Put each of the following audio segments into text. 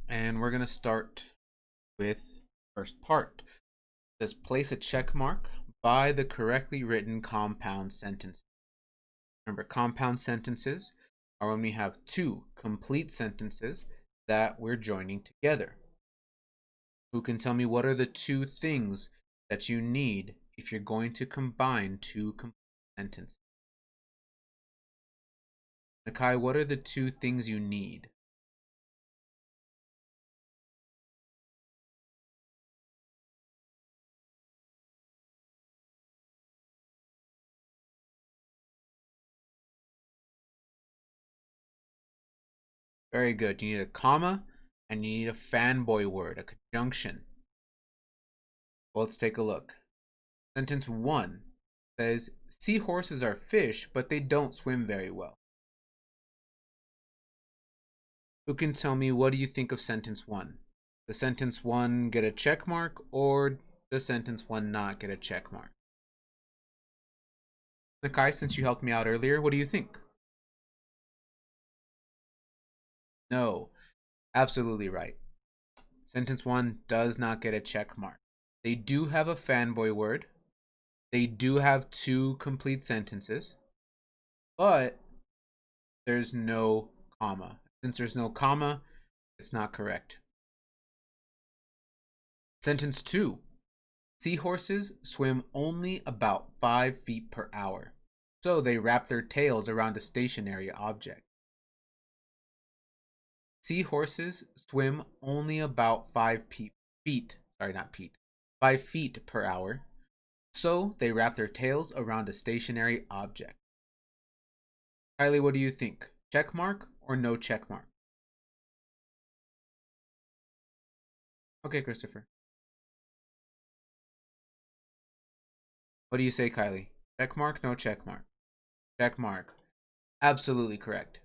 and we're going to start with first part. It says place a check mark by the correctly written compound sentence. Remember, compound sentences are when we have two complete sentences that we're joining together. Who can tell me what are the two things that you need if you're going to combine two complete sentences? Nakai, what are the two things you need? Very good. You need a comma and you need a fanboy word, a conjunction. Well, let's take a look. Sentence 1 says, seahorses are fish, but they don't swim very well. Who can tell me, what do you think of sentence 1? Does sentence 1 get a check mark, or does sentence 1 not get a check mark? Nakai, since you helped me out earlier, what do you think? No, absolutely right. Sentence 1 does not get a check mark. They do have a fanboy word. They do have two complete sentences, but there's no comma. Since there's no comma, it's not correct. Sentence 2. Seahorses swim only about 5 feet per hour, so they wrap their tails around a stationary object. Seahorses swim only about 5 feet per hour, so they wrap their tails around a stationary object. Kylie, what do you think? Check mark or no check mark? Okay, Christopher. What do you say, Kylie? Check mark, no check mark? Check mark. Absolutely correct.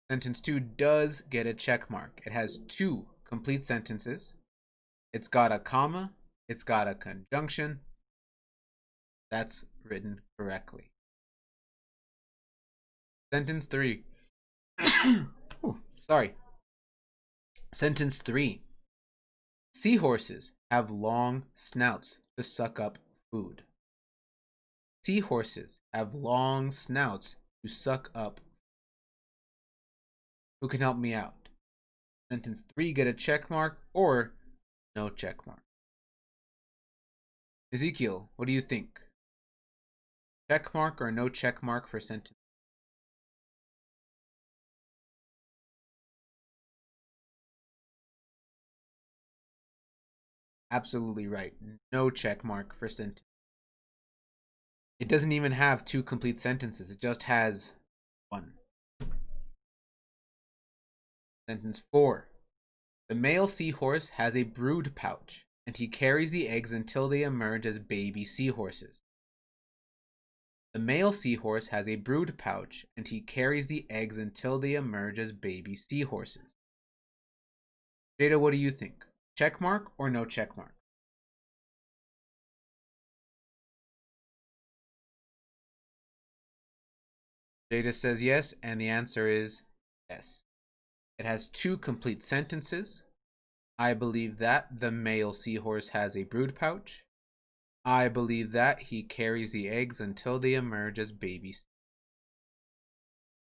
Sentence 2 does get a check mark. It has two complete sentences. It's got a comma. It's got a conjunction. That's written correctly. Sentence 3. Ooh, sorry. Sentence 3. Seahorses have long snouts to suck up food. Seahorses have long snouts to suck up. Who can help me out? Sentence 3 get a check mark or no check mark? Ezekiel, what do you think? Check mark or no check mark for sentence? Absolutely right. No check mark for sentence. It doesn't even have two complete sentences. It just has one. Sentence 4. The male seahorse has a brood pouch, and he carries the eggs until they emerge as baby seahorses. The male seahorse has a brood pouch, and he carries the eggs until they emerge as baby seahorses. Jada, what do you think? Check mark or no check mark? Jada says yes, and the answer is yes. It has two complete sentences. I believe that the male seahorse has a brood pouch. I believe that he carries the eggs until they emerge as babies.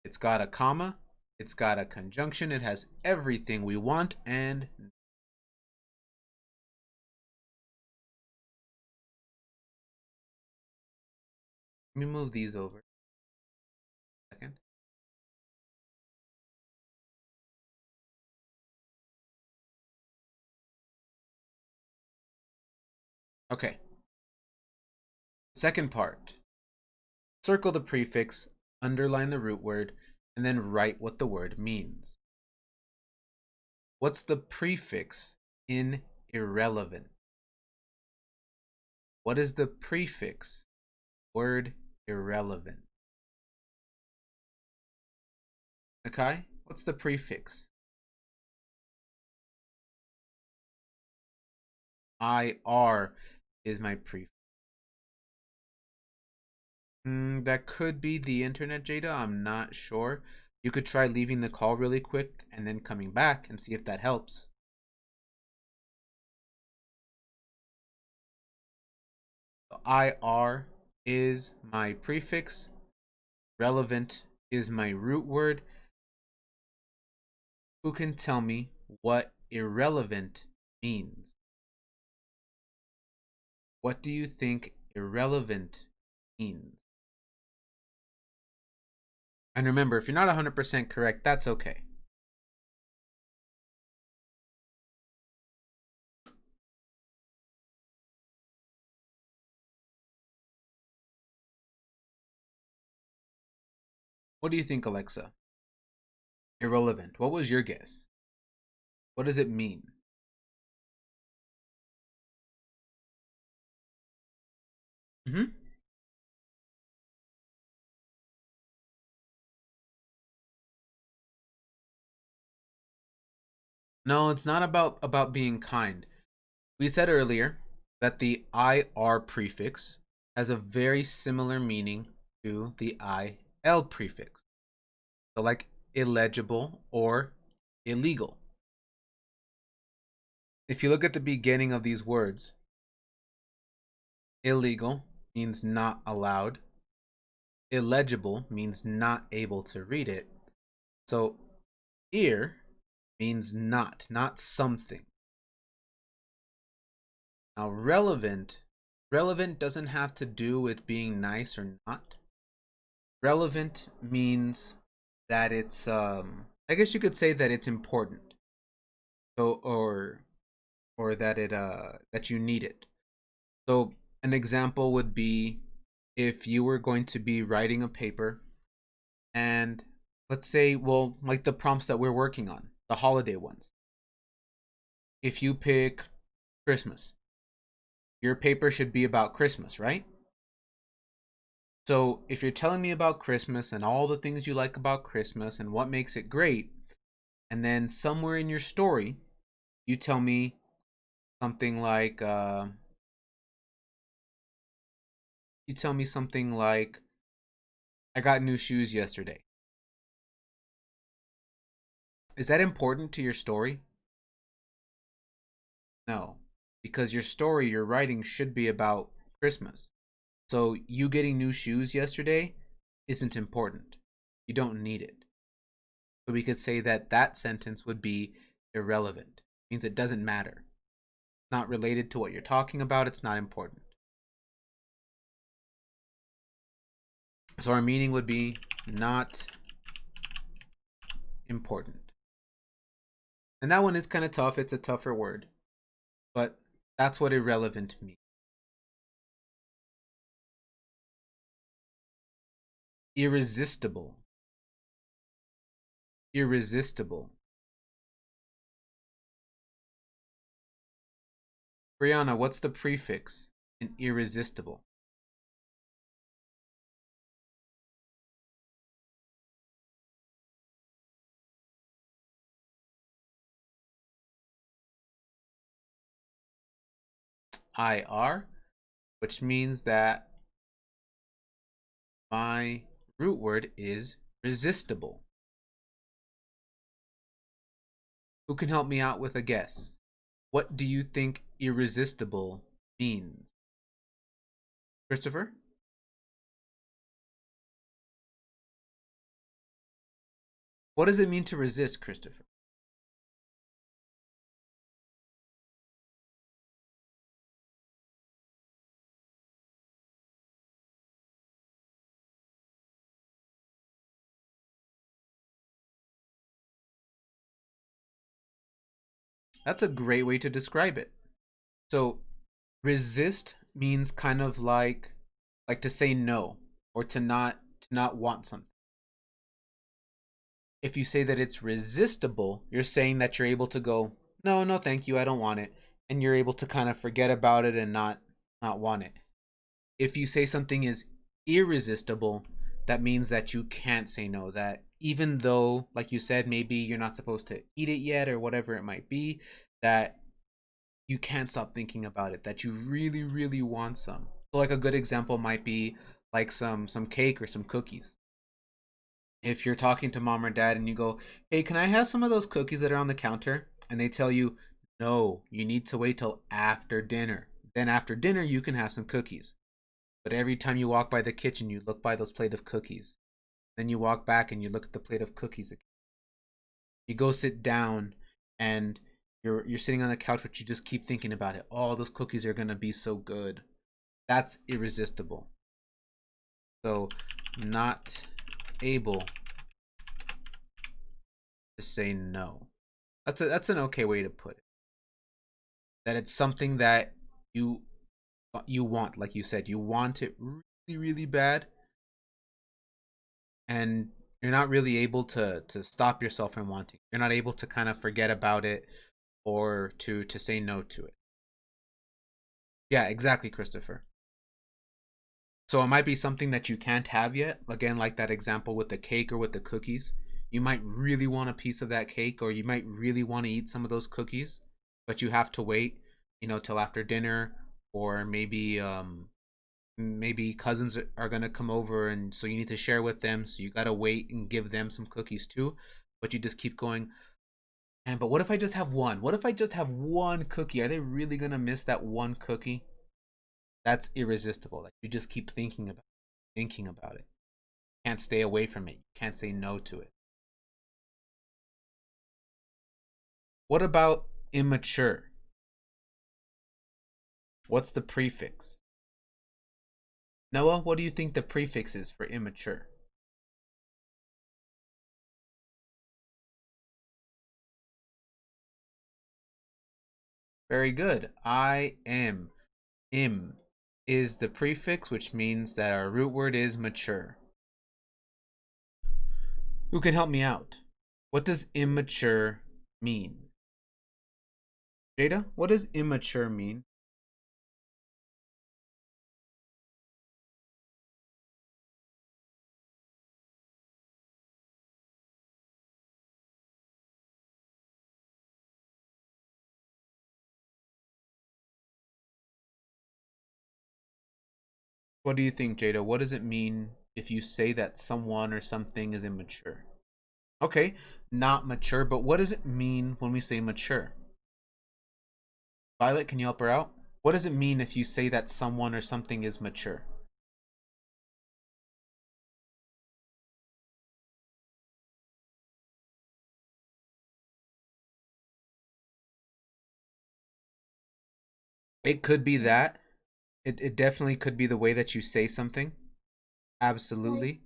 It's got a comma. It's got a conjunction. It has everything we want and let me move these over. Second. Okay. Second part. Circle the prefix, underline the root word, and then write what the word means. What's the prefix in irrelevant? What is the prefix? Word irrelevant. Okay, what's the prefix? IR is my prefix. That could be the internet, Jada. I'm not sure. You could try leaving the call really quick and then coming back and see if that helps. IR is my prefix. Relevant is my root word. Who can tell me what irrelevant means? What do you think irrelevant means? And remember, if you're not 100% correct, that's okay. What do you think, Alexa? Irrelevant. What was your guess? What does it mean? Mm-hmm. No, it's not about being kind. We said earlier that the IR prefix has a very similar meaning to the IL prefix. So like illegible or illegal. If you look at the beginning of these words, illegal means not allowed. Illegible means not able to read it. So ear means not something. Now relevant doesn't have to do with being nice or not. Relevant means that it's I guess you could say that it's important. So or that that you need it. So an example would be if you were going to be writing a paper and let's say, well, like the prompts that we're working on, the holiday ones. If you pick Christmas, your paper should be about Christmas, right? So if you're telling me about Christmas and all the things you like about Christmas and what makes it great, and then somewhere in your story, you tell me something like, I got new shoes yesterday. Is that important to your story? No, because your story, your writing should be about Christmas. So you getting new shoes yesterday isn't important. You don't need it. So we could say that that sentence would be irrelevant. It means it doesn't matter. It's not related to what you're talking about. It's not important. So our meaning would be not important. And that one is kind of tough. It's a tougher word. But that's what irrelevant means. Irresistible. Irresistible. Brianna, what's the prefix in irresistible? IR, which means that my root word is resistible. Who can help me out with a guess? What do you think irresistible means? Christopher? What does it mean to resist, Christopher? That's a great way to describe it. So, resist means kind of like to say no or to not want something. If you say that it's resistible, you're saying that you're able to go, no, no, thank you, I don't want it, and you're able to kind of forget about it and not want it. If you say something is irresistible, that means that you can't say no. That even though, like you said, maybe you're not supposed to eat it yet or whatever it might be, that you can't stop thinking about it. That you really, really want some. So, like a good example might be like some cake or some cookies. If you're talking to mom or dad and you go, "Hey, can I have some of those cookies that are on the counter?" and they tell you, "No, you need to wait till after dinner. Then after dinner you can have some cookies." But every time you walk by the kitchen, you look by those plate of cookies. Then you walk back and you look at the plate of cookies again. You go sit down and you're sitting on the couch, but you just keep thinking about it. Oh, those cookies are gonna be so good. That's irresistible. So, not able to say no. That's an okay way to put it. That it's something that you want, like you said, you want it really, really bad, and you're not really able to stop yourself from wanting. You're not able to kind of forget about it or to say no to it. Yeah, exactly, Christopher. So it might be something that you can't have yet. Again, like that example with the cake or with the cookies. You might really want a piece of that cake, or you might really want to eat some of those cookies, but you have to wait, till after dinner, or maybe cousins are gonna come over, and so you need to share with them. So you gotta wait and give them some cookies too. But you just keep going. And but what if I just have one? What if I just have one cookie? Are they really gonna miss that one cookie? That's irresistible. Like you just keep thinking about it. Can't stay away from it. You can't say no to it. What about immature? What's the prefix? Noah, what do you think the prefix is for immature? Very good. I am. Im is the prefix, which means that our root word is mature. Who can help me out? What does immature mean? Jada, what does immature mean? What do you think, Jada? What does it mean if you say that someone or something is immature? Okay, not mature, but what does it mean when we say mature? Violet, can you help her out? What does it mean if you say that someone or something is mature? It could be that. It definitely could be the way that you say something. Absolutely.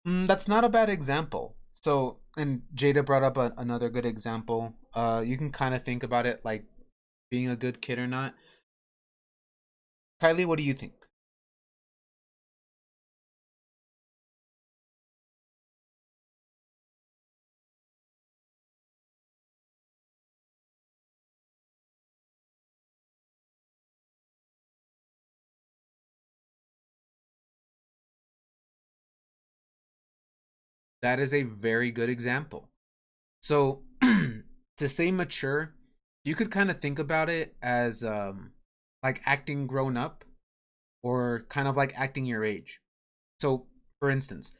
That's not a bad example. So, and Jada brought up another good example. You can kind of think about it like being a good kid or not. Kylie, what do you think? That is a very good example. So, to say mature, you could kind of think about it as like acting grown up or kind of like acting your age. So, for instance,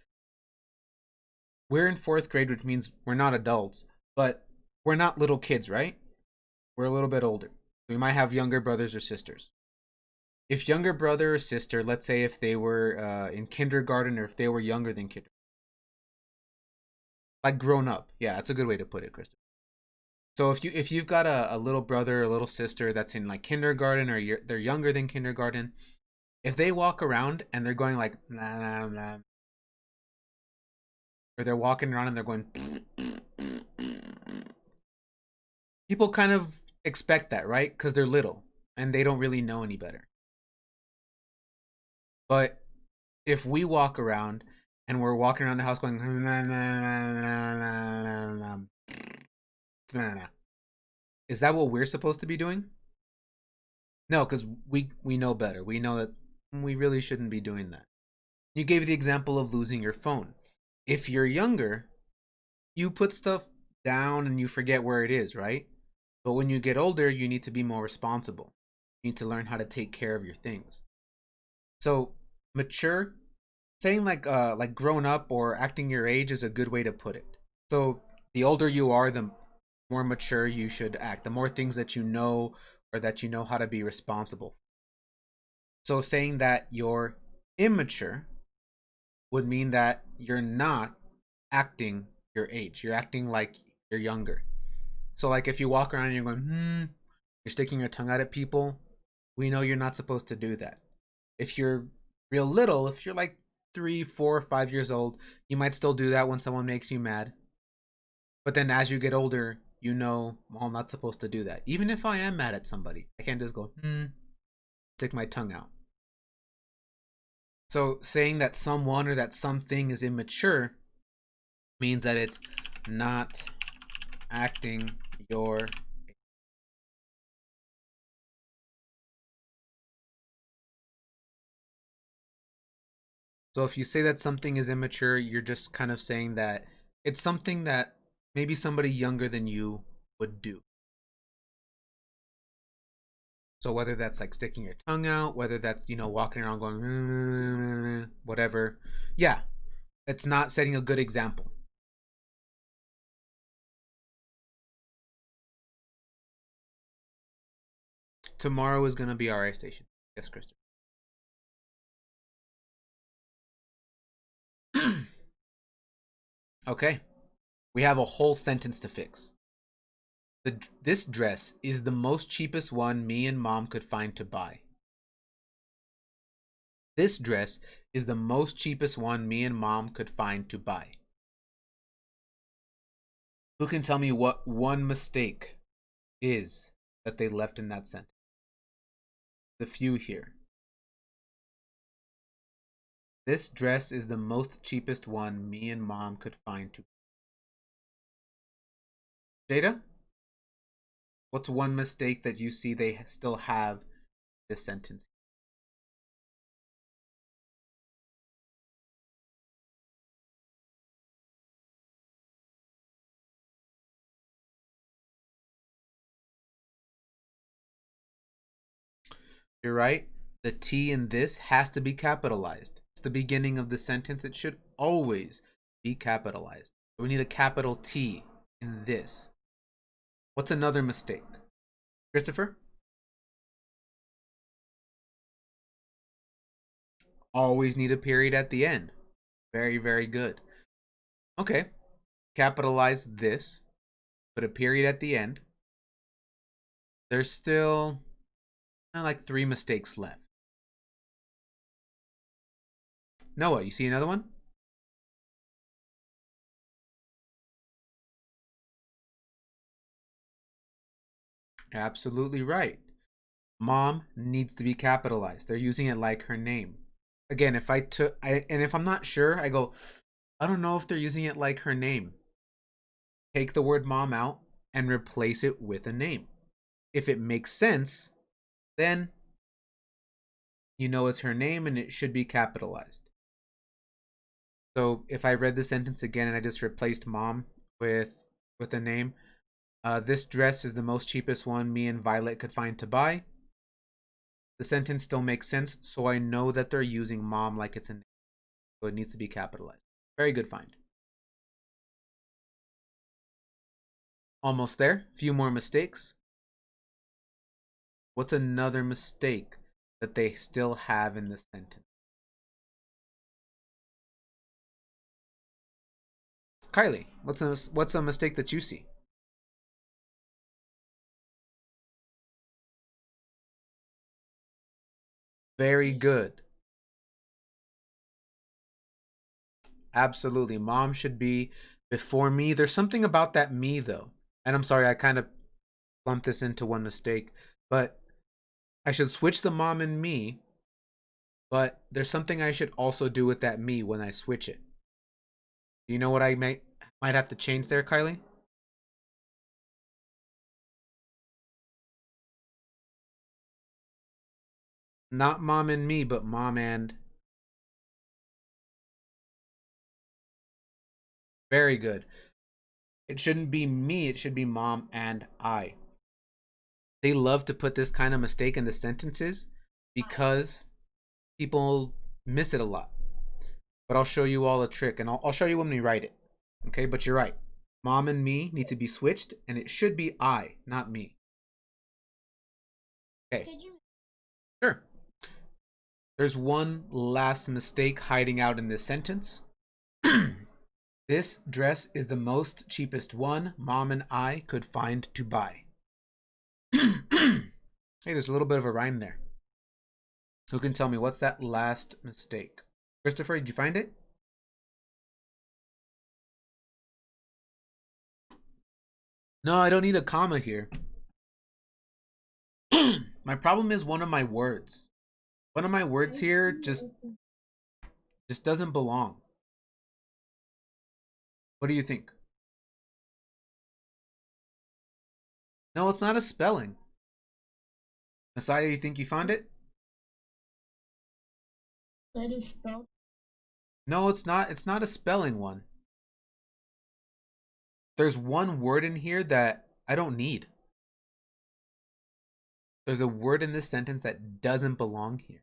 we're in fourth grade, which means we're not adults, but we're not little kids, right? We're a little bit older. We might have younger brothers or sisters. If younger brother or sister, let's say if they were in kindergarten or if they were younger than kindergarten, like grown up, yeah, that's a good way to put it, Kristen. So if you've got a little brother or little sister that's in like kindergarten or they're younger than kindergarten, if they walk around and they're going like nah, nah, nah, or they're walking around and they're going, people kind of expect that, right? Because they're little and they don't really know any better. But if we walk around and we're walking around the house going, nah, nah, nah, nah, nah, nah, nah, is that what we're supposed to be doing? No, because we know better. We know that we really shouldn't be doing that. You gave the example of losing your phone. If you're younger, you put stuff down and you forget where it is, right? But when you get older, you need to be more responsible. You need to learn how to take care of your things. So mature, saying like grown up or acting your age is a good way to put it. So the older you are, the more mature you should act. The more things that you know or that you know how to be responsible. So saying that you're immature would mean that you're not acting your age. You're acting like you're younger. So like if you walk around and you're going, you're sticking your tongue out at people, we know you're not supposed to do that. If you're real little, if you're like 3, 4, 5 years old, you might still do that when someone makes you mad. But then as you get older, you know, well, I'm not supposed to do that. Even if I am mad at somebody, I can't just go, stick my tongue out. So saying that someone or that something is immature means that it's not acting your. So if you say that something is immature, you're just kind of saying that it's something that maybe somebody younger than you would do. So whether that's like sticking your tongue out, whether that's, walking around going, whatever. Yeah, it's not setting a good example. Tomorrow is going to be RA station. Yes, Christopher. Okay. We have a whole sentence to fix. This dress is the most cheapest one me and mom could find to buy. This dress is the most cheapest one me and mom could find to buy. Who can tell me what one mistake is that they left in that sentence? The few here. This dress is the most cheapest one me and mom could find to. Jada, what's one mistake that you see they still have this sentence? You're right. The T in this has to be capitalized. It's the beginning of the sentence. It should always be capitalized. So we need a capital T in this. What's another mistake? Christopher? Always need a period at the end. Very, very good. Okay. Capitalize this. Put a period at the end. There's still like 3 mistakes left. Noah, you see another one? You're absolutely right. Mom needs to be capitalized. They're using it like her name. Again, if I'm not sure, I go, I don't know if they're using it like her name. Take the word mom out and replace it with a name. If it makes sense, then you know it's her name and it should be capitalized. So if I read the sentence again and I just replaced mom with a name, this dress is the most cheapest one me and Violet could find to buy. The sentence still makes sense, so I know that they're using mom like it's a name. So it needs to be capitalized. Very good find. Almost there. Few more mistakes. What's another mistake that they still have in this sentence? Kylie, what's a mistake that you see? Very good. Absolutely. Mom should be before me. There's something about that me though. And I'm sorry, I kind of lumped this into one mistake, but I should switch the mom and me, but there's something I should also do with that me when I switch it. Do you know what I might have to change there, Kylie? Not mom and me, but mom and. Very good. It shouldn't be me, it should be mom and I. They love to put this kind of mistake in the sentences because people miss it a lot. But I'll show you all a trick, and I'll show you when we write it. Okay, but you're right. Mom and me need to be switched, and it should be I, not me. Okay. Sure. There's one last mistake hiding out in this sentence. This dress is the most cheapest one Mom and I could find to buy. Hey, there's a little bit of a rhyme there. Who can tell me what's that last mistake? Christopher, did you find it? No, I don't need a comma here. My problem is one of my words. One of my words here just doesn't belong. What do you think? No, it's not a spelling. Messiah, you think you found it? That is spelled. No, it's not. It's not a spelling one. There's one word in here that I don't need. There's a word in this sentence that doesn't belong here.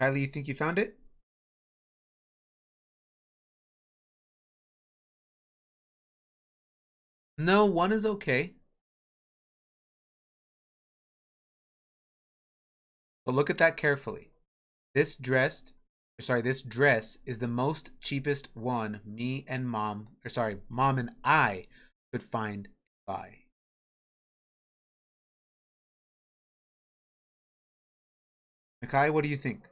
Kylie, you think you found it? No, one is okay. But look at that carefully. This dress is the most cheapest one mom and I could find to buy. Nakai, what do you think?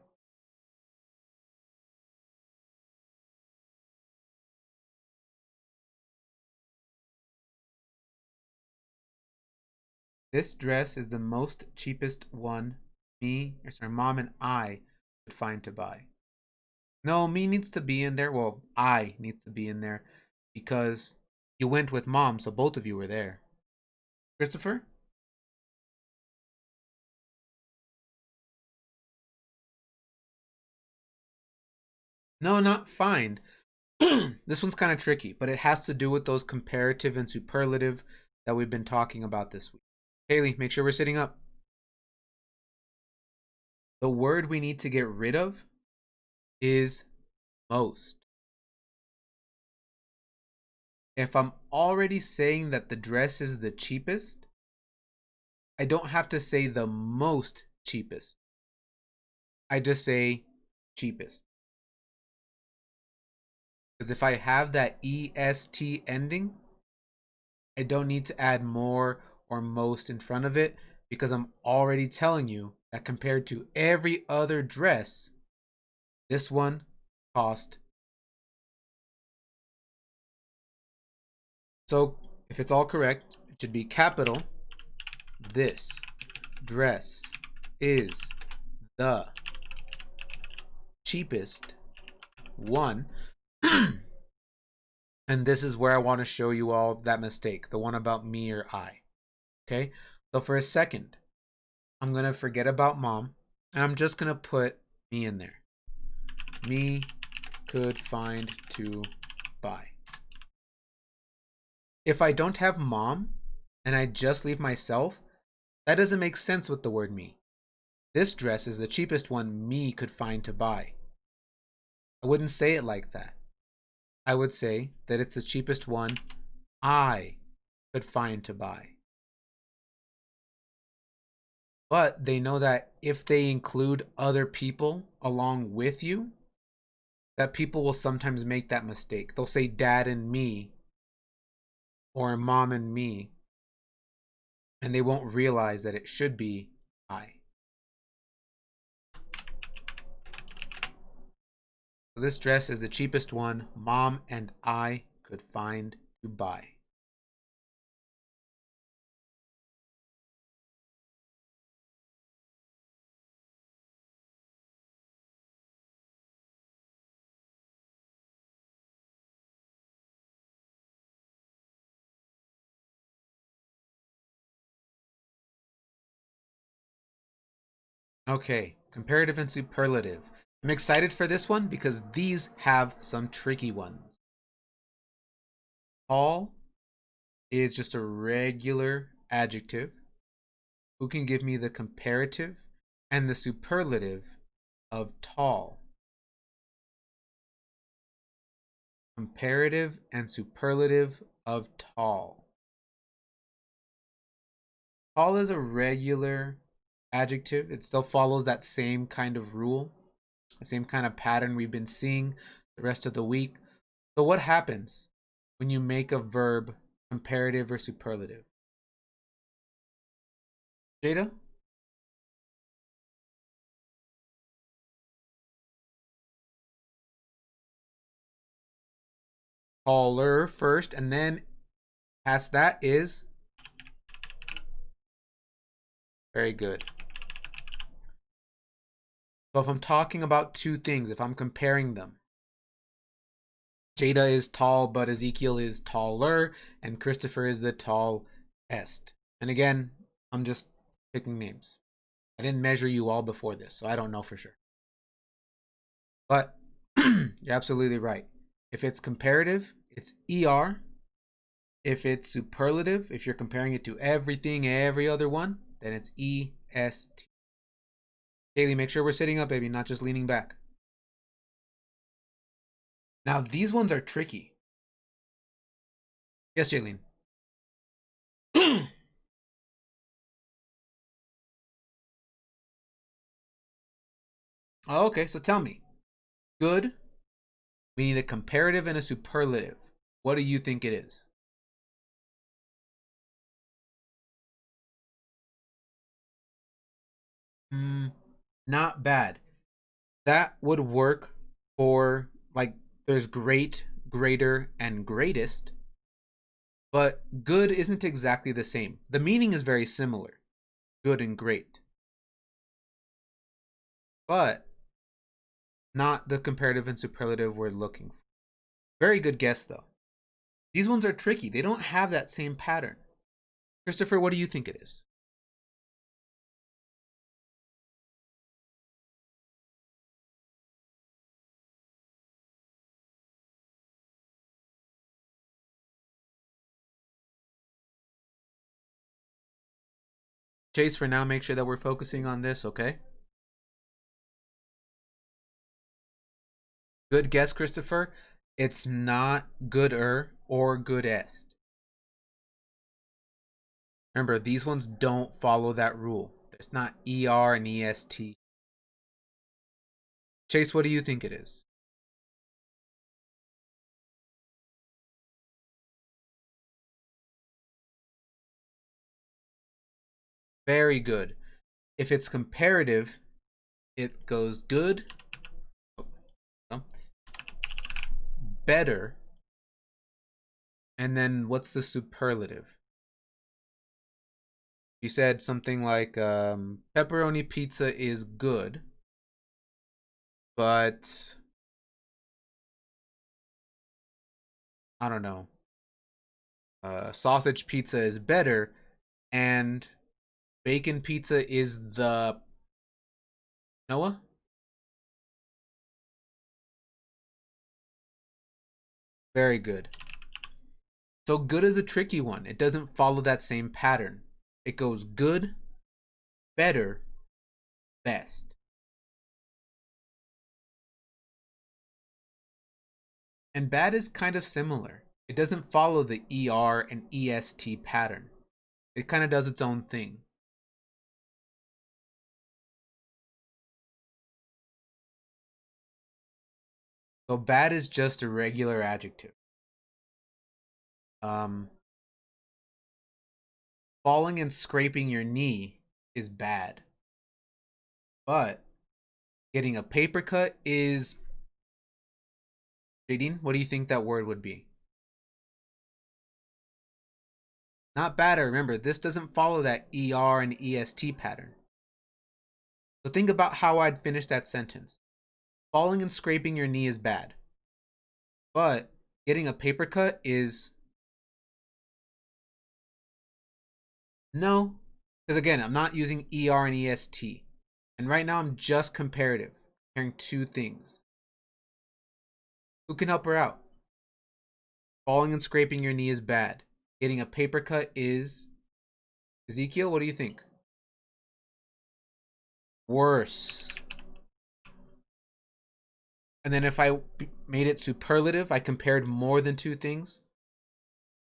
This dress is the most cheapest one mom and I could find to buy. No, me needs to be in there. Well, I needs to be in there because you went with mom, so both of you were there. Christopher? No, not find. This one's kind of tricky, but it has to do with those comparative and superlative that we've been talking about this week. Haley, make sure we're sitting up. The word we need to get rid of is most. If I'm already saying that the dress is the cheapest, I don't have to say the most cheapest. I just say cheapest. Because if I have that EST ending, I don't need to add more or most in front of it because I'm already telling you that compared to every other dress, this one cost. So if it's all correct, it should be capital. This dress is the cheapest one. And this is where I want to show you all that mistake, the one about me or I. Okay, so for a second, I'm going to forget about mom, and I'm just going to put me in there. Me could find to buy. If I don't have mom, and I just leave myself, that doesn't make sense with the word me. This dress is the cheapest one me could find to buy. I wouldn't say it like that. I would say that it's the cheapest one I could find to buy. But they know that if they include other people along with you, that people will sometimes make that mistake. They'll say dad and me or mom and me, and they won't realize that it should be I. So this dress is the cheapest one mom and I could find to buy. Okay, comparative and superlative. I'm excited for this one because these have some tricky ones. Tall is just a regular adjective? Who can give me the comparative and the superlative of tall? Comparative and superlative of tall. Tall is a regular adjective. It still follows that same kind of rule, the same kind of pattern we've been seeing the rest of the week. So what happens when you make a verb comparative or superlative? Jada? Taller first, and then past that is very good. So if I'm talking about two things, if I'm comparing them, Jada is tall, but Ezekiel is taller, and Christopher is the tallest. And again, I'm just picking names. I didn't measure you all before this, so I don't know for sure. But you're absolutely right. If it's comparative, it's ER. If it's superlative, if you're comparing it to everything, every other one, then it's EST. Haley, make sure we're sitting up, baby, not just leaning back. Now, these ones are tricky. Yes, Jaylene. Oh, okay, so tell me. Good. We need a comparative and a superlative. What do you think it is? Not bad. That would work for, like, there's great, greater, and greatest, but good isn't exactly the same. The meaning is very similar, good and great, but not the comparative and superlative we're looking for. Very good guess, though. These ones are tricky. They don't have that same pattern. Christopher, what do you think it is? Chase, for now, make sure that we're focusing on this, okay? Good guess, Christopher. It's not gooder or goodest. Remember, these ones don't follow that rule. There's not ER and EST. Chase, what do you think it is? Very good. If it's comparative, it goes good, oh, better, and then what's the superlative? You said something like pepperoni pizza is good, but I don't know. Sausage pizza is better, and bacon pizza is the Noah? Very good. So good is a tricky one. It doesn't follow that same pattern. It goes good, better, best. And bad is kind of similar. It doesn't follow the ER and EST pattern. It kind of does its own thing. So bad is just a regular adjective. Um, Falling and scraping your knee is bad. But getting a paper cut is, Jadine, what do you think that word would be? Not bad. Remember, this doesn't follow that ER and EST pattern. So think about how I'd finish that sentence. Falling and scraping your knee is bad. But getting a paper cut is, no. Because again, I'm not using ER and EST. And right now I'm just comparative, comparing two things. Who can help her out? Falling and scraping your knee is bad. Getting a paper cut is Ezekiel, what do you think? Worse. And then if I made it superlative, I compared more than two things.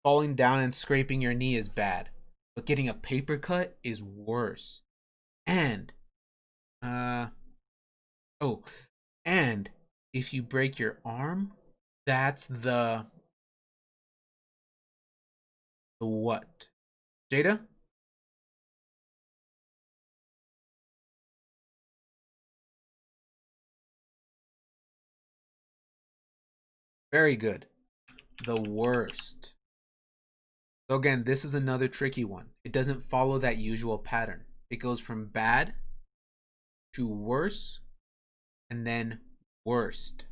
Falling down and scraping your knee is bad, but getting a paper cut is worse. And, uh, oh, and if you break your arm, that's the what? Jada? Very good. The worst. So again, this is another tricky one. It doesn't follow that usual pattern. It goes from bad to worse and then worst.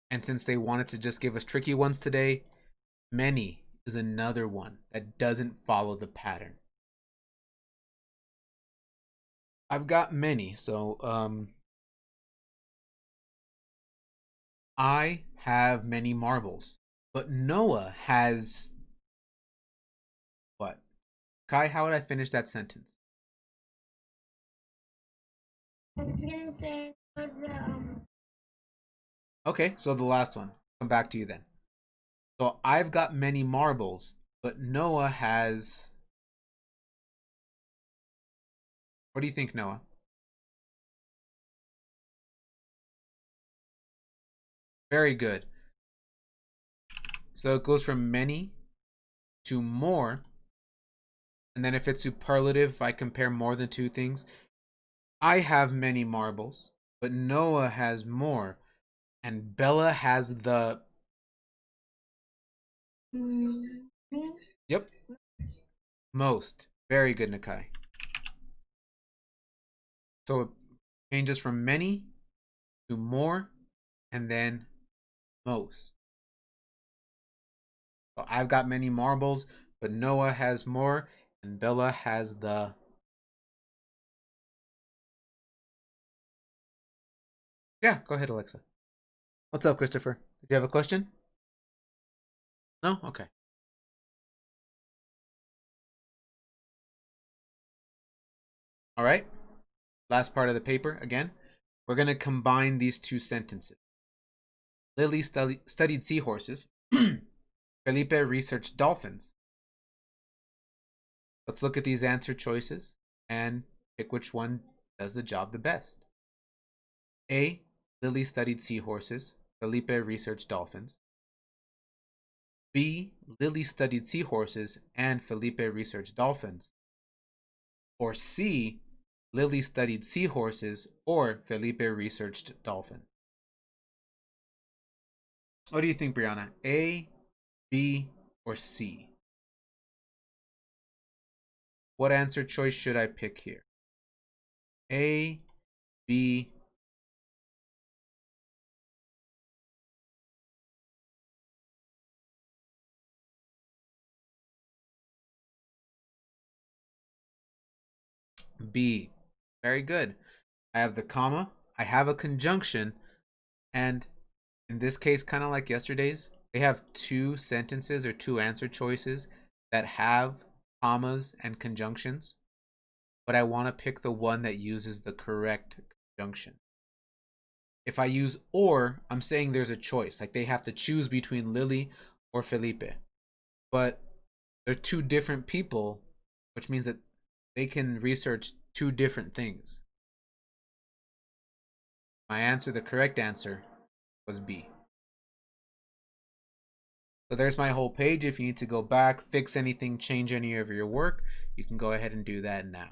And since they wanted to just give us tricky ones today, many is another one that doesn't follow the pattern. I've got many, so I have many marbles, but Noah has what? Kai, how would I finish that sentence? I was gonna say Okay, so the last one. Come back to you then. So I've got many marbles, but Noah has. What do you think, Noah? Very good. So it goes from many to more. And then if it's superlative, I compare more than two things. I have many marbles, but Noah has more. And Bella has the. Yep. Most. Very good, Nakai. So it changes from many to more and then most. So I've got many marbles, but Noah has more and Bella has the. Yeah, go ahead, Alexa. What's up, Christopher? Do you have a question? No? Okay. All right. Last part of the paper again. We're going to combine these two sentences. Lily studied seahorses. Felipe researched dolphins. Let's look at these answer choices and pick which one does the job the best. A. Lily studied seahorses. Felipe researched dolphins. B. Lily studied seahorses and Felipe researched dolphins. Or C. Lily studied seahorses or Felipe researched dolphins. What do you think, Brianna? A, B, or C? What answer choice should I pick here? A, B, B. Very good. I have the comma, I have a conjunction, and in this case, kind of like yesterday's, they have two sentences or two answer choices that have commas and conjunctions, but I want to pick the one that uses the correct conjunction. If I use or, I'm saying there's a choice. Like they have to choose between Lily or Felipe. But they're two different people, which means that they can research two different things. My answer, the correct answer, was B. So there's my whole page. If you need to go back, fix anything, change any of your work, you can go ahead and do that now.